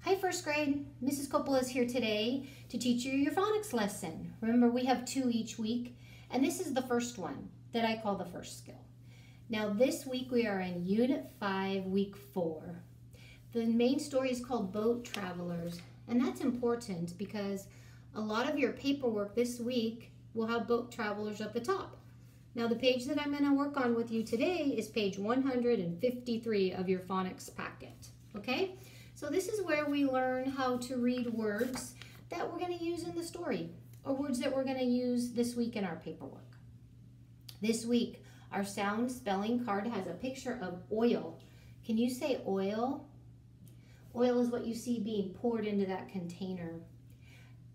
Hi first grade, Mrs. Coppola is here today to teach you your phonics lesson. Remember we have 2 each week and this is the first one that I call the first skill. Now this week we are in Unit 5, Week 4. The main story is called Boat Travelers, and that's important because a lot of your paperwork this week will have boat travelers at the top. Now the page that I'm going to work on with you today is page 153 of your phonics packet, okay? So this is where we learn how to read words that we're going to use in the story, or words that we're going to use this week in our paperwork. This week, our sound spelling card has a picture of oil. Can you say oil? Oil is what you see being poured into that container.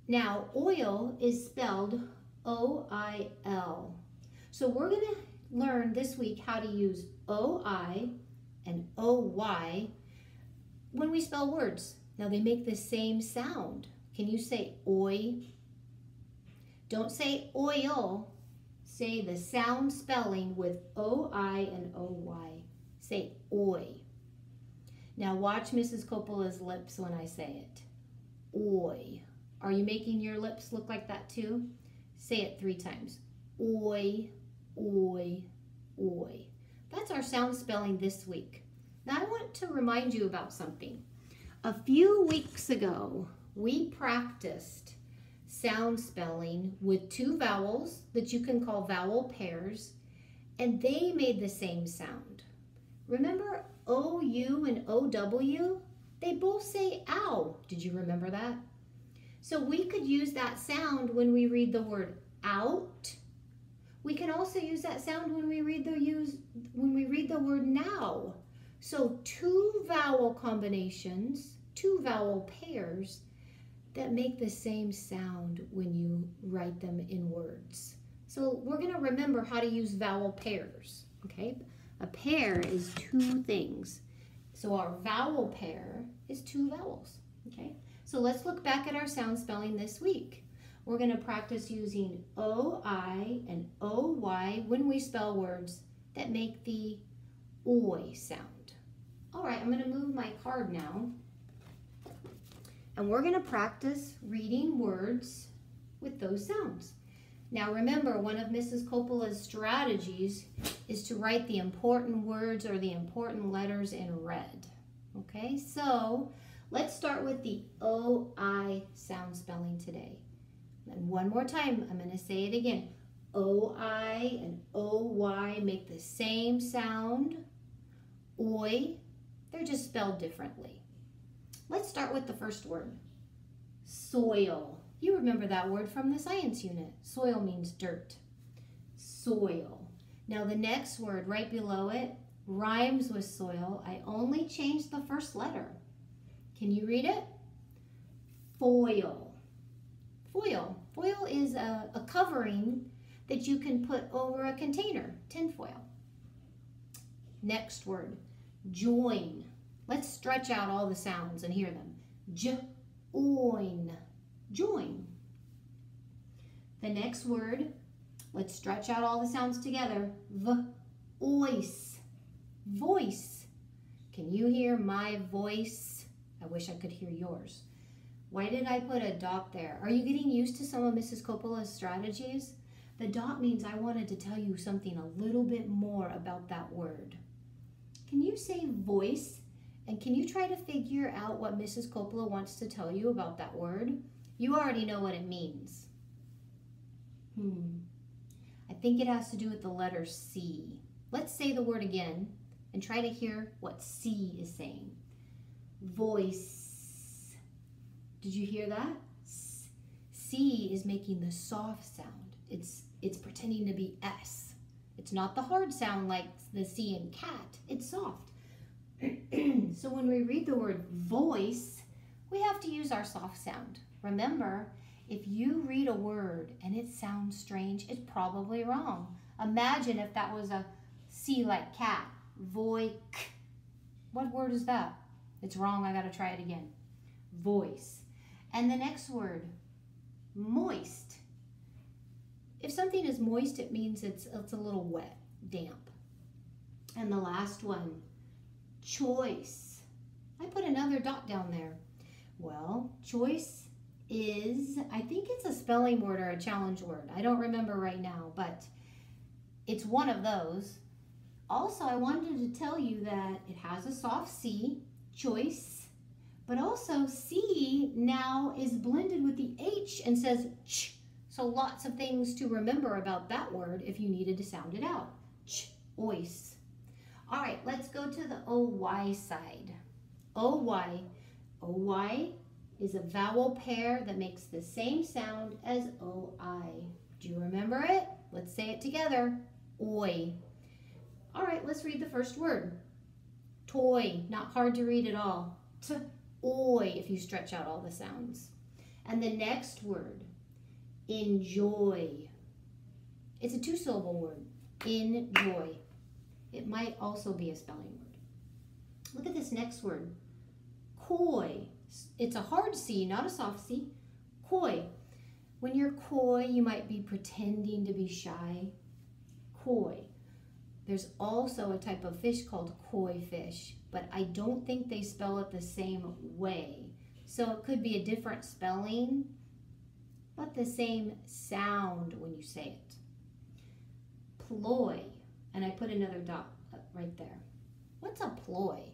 Now, oil is spelled O-I-L. So we're going to learn this week how to use O-I and O-Y when we spell words. Now they make the same sound. Can you say oi? Don't say oil. Say the sound spelling with O-I and O-Y. Say oi. Now watch Mrs. Coppola's lips when I say it. Oi. Are you making your lips look like that too? Say it 3 times. Oi, oi, oi. That's our sound spelling this week. Now I want to remind you about something. A few weeks ago, we practiced sound spelling with 2 vowels that you can call vowel pairs, and they made the same sound. Remember O-U and O-W? They both say ow. Did you remember that? So we could use that sound when we read the word out. We can also use that sound when we read the word now. So 2 vowel combinations, 2 vowel pairs that make the same sound when you write them in words. So we're going to remember how to use vowel pairs, okay? A pair is 2 things. So our vowel pair is 2 vowels, okay? So let's look back at our sound spelling this week. We're going to practice using O-I and O-Y when we spell words that make the oi sound. All right, I'm going to move my card now. And we're going to practice reading words with those sounds. Now remember, one of Mrs. Coppola's strategies is to write the important words or the important letters in red. Okay, so let's start with the O-I sound spelling today. And one more time, I'm going to say it again. O-I and O-Y make the same sound. Oi, they're just spelled differently. Let's start with the first word, soil. You remember that word from the science unit. Soil means dirt. Soil. Now the next word right below it rhymes with soil. I only changed the first letter. Can you read it? Foil. Foil. Foil is a covering that you can put over a container, tin foil. Next word, join. Let's stretch out all the sounds and hear them. Join. Join. The next word, let's stretch out all the sounds together. Voice. Voice. Can you hear my voice? I wish I could hear yours. Why did I put a dot there? Are you getting used to some of Mrs. Coppola's strategies? The dot means I wanted to tell you something a little bit more about that word. Can you say voice? And can you try to figure out what Mrs. Coppola wants to tell you about that word? You already know what it means. I think it has to do with the letter C. Let's say the word again and try to hear what C is saying. Voice. Did you hear that? C is making the soft sound. It's pretending to be S. It's not the hard sound like the C in cat. It's soft. So when we read the word voice, we have to use our soft sound. Remember, if you read a word and it sounds strange, it's probably wrong. Imagine if that was a C like cat. Voic. What word is that? It's wrong. I got to try it again. Voice. And the next word, moist. If something is moist, it means it's a little wet, damp. And the last one, choice. I put another dot down there Well, choice is, I think it's a spelling word or a challenge word. I don't remember right now, but it's one of those. Also, I wanted to tell you that it has a soft C, choice, but also C now is blended with the H and says ch. So lots of things to remember about that word if you needed to sound it out. Ch, ois. All right, let's go to the OY side. OY. OY is a vowel pair that makes the same sound as OI. Do you remember it? Let's say it together. Oi. All right, let's read the first word. Toy. Not hard to read at all. T-oy if you stretch out all the sounds. And the next word. Enjoy. It's a two-syllable word. Enjoy. It might also be a spelling word. Look at this next word. Coy. It's a hard C, not a soft C. Coy. When you're coy, you might be pretending to be shy. Coy. There's also a type of fish called koi fish, but I don't think they spell it the same way. So it could be a different spelling, but the same sound when you say it. Ploy. And I put another dot right there. What's a ploy?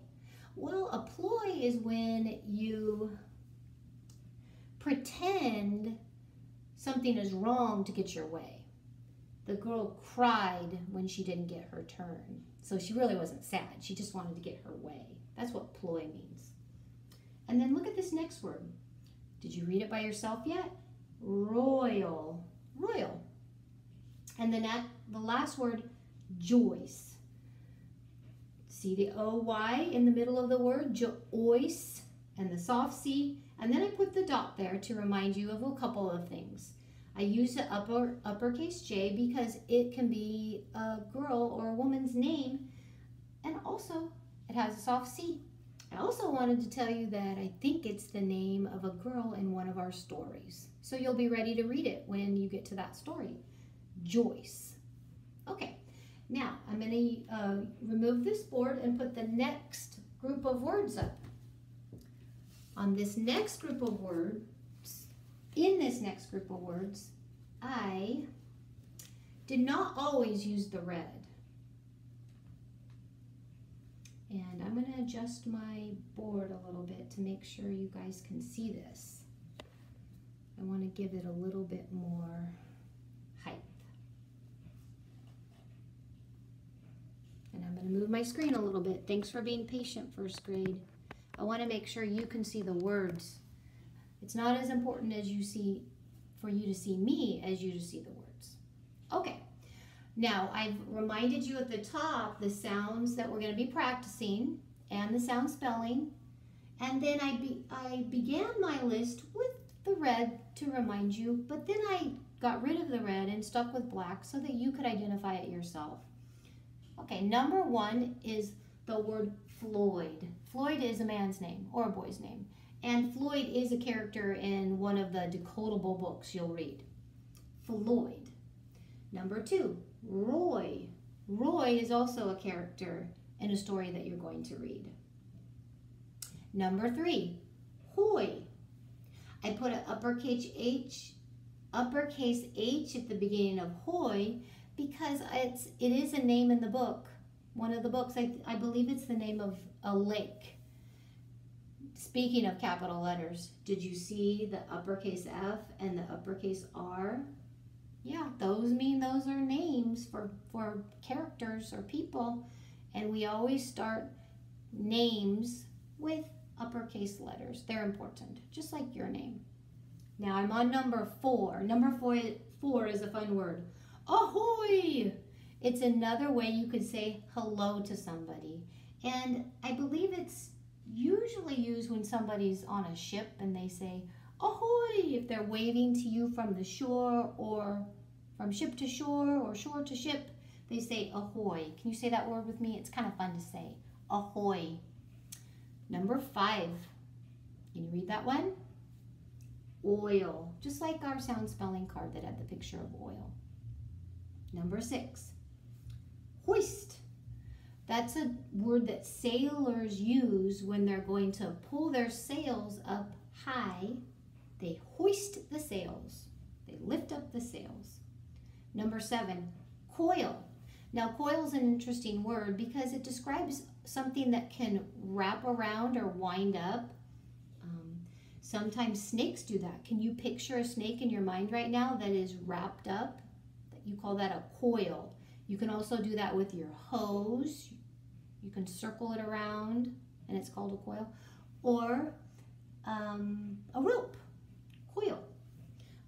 Well, a ploy is when you pretend something is wrong to get your way. The girl cried when she didn't get her turn. So she really wasn't sad. She just wanted to get her way. That's what ploy means. And then look at this next word. Did you read it by yourself yet? Royal. Royal. And then the last word, Joyce. See the O-Y in the middle of the word, Joyce, and the soft C. And then I put the dot there to remind you of a couple of things. I use the uppercase J because it can be a girl or a woman's name, and also it has a soft C. I also wanted to tell you that I think it's the name of a girl in one of our stories. So you'll be ready to read it when you get to that story. Joyce. Okay. Now, I'm going to remove this board and put the next group of words up. On this next group of words, in this next group of words, I did not always use the red. And I'm going to adjust my board a little bit to make sure you guys can see this. I want to give it a little bit more height. And I'm going to move my screen a little bit. Thanks for being patient, first grade. I want to make sure you can see the words. It's not as important as for you to see me as you to see the words. Okay. Now, I've reminded you at the top the sounds that we're going to be practicing and the sound spelling. And then I began my list with the red to remind you, but then I got rid of the red and stuck with black so that you could identify it yourself. Okay, number one is the word Floyd. Floyd is a man's name or a boy's name. And Floyd is a character in one of the decodable books you'll read. Floyd. Number two, Roy. Roy is also a character in a story that you're going to read. Number three, Hoy. I put an uppercase H at the beginning of Hoy because it is a name in the book. One of the books, I believe it's the name of a lake. Speaking of capital letters, did you see the uppercase F and the uppercase R? Yeah, those are names for characters or people. And we always start names with uppercase letters. They're important, just like your name. Now I'm on number four. Number four is a fun word. Ahoy! It's another way you could say hello to somebody. And I believe it's usually used when somebody's on a ship and they say, ahoy, if they're waving to you from the shore or from ship to shore or shore to ship, they say ahoy. Can you say that word with me? It's kind of fun to say. Ahoy. Number 5. Can you read that one? Oil. Just like our sound spelling card that had the picture of oil. Number 6. Hoist. That's a word that sailors use when they're going to pull their sails up high. They hoist the sails. They lift up the sails. Number 7, coil. Now, coil is an interesting word because it describes something that can wrap around or wind up. Sometimes snakes do that. Can you picture a snake in your mind right now that is wrapped up? You call that a coil. You can also do that with your hose. You can circle it around and it's called a coil. Or a rope, coil.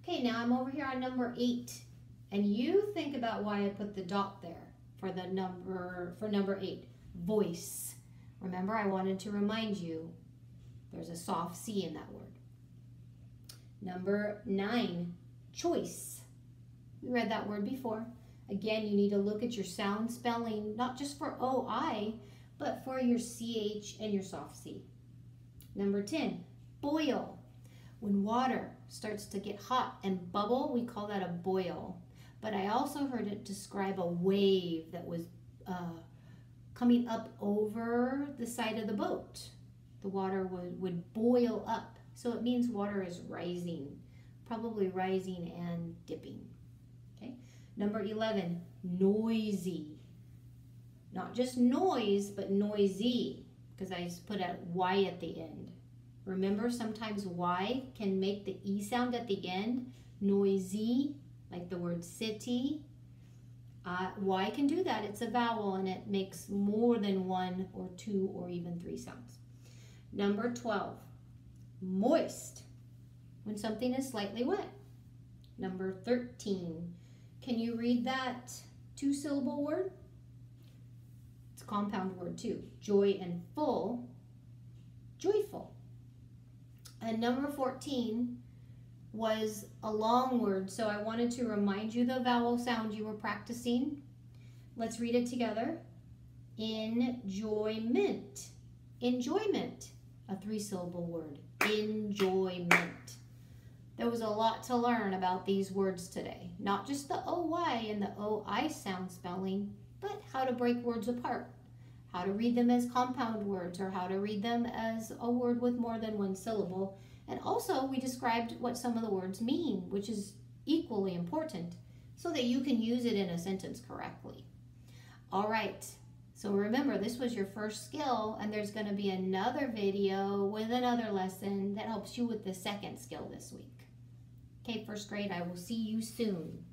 Okay, now I'm over here on number 8. And you think about why I put the dot there for number 8, voice. Remember, I wanted to remind you there's a soft C in that word. Number 9, choice. We read that word before. Again, you need to look at your sound spelling, not just for OI, but for your CH and your soft C. Number 10, boil. When water starts to get hot and bubble, we call that a boil. But I also heard it describe a wave that was coming up over the side of the boat. The water would boil up. So it means water is rising, probably rising and dipping. Okay. Number 11, noisy. Not just noise, but noisy, because I put a Y at the end. Remember, sometimes Y can make the E sound at the end. Noisy, like the word city. Y can do that. It's a vowel and it makes more than 1 or 2 or even 3 sounds. Number 12, moist, when something is slightly wet. Number 13, can you read that 2-syllable word? It's a compound word too. Joy and full, joyful. And number 14 was a long word, so I wanted to remind you the vowel sound you were practicing. Let's read it together. Enjoyment. Enjoyment. A 3-syllable word. Enjoyment. There was a lot to learn about these words today. Not just the OY and the OI sound spelling, but how to break words apart. How to read them as compound words or how to read them as a word with more than 1 syllable. And also we described what some of the words mean, which is equally important, so that you can use it in a sentence correctly. All right. So remember, this was your first skill, and there's going to be another video with another lesson that helps you with the second skill this week. Okay, first grade, I will see you soon.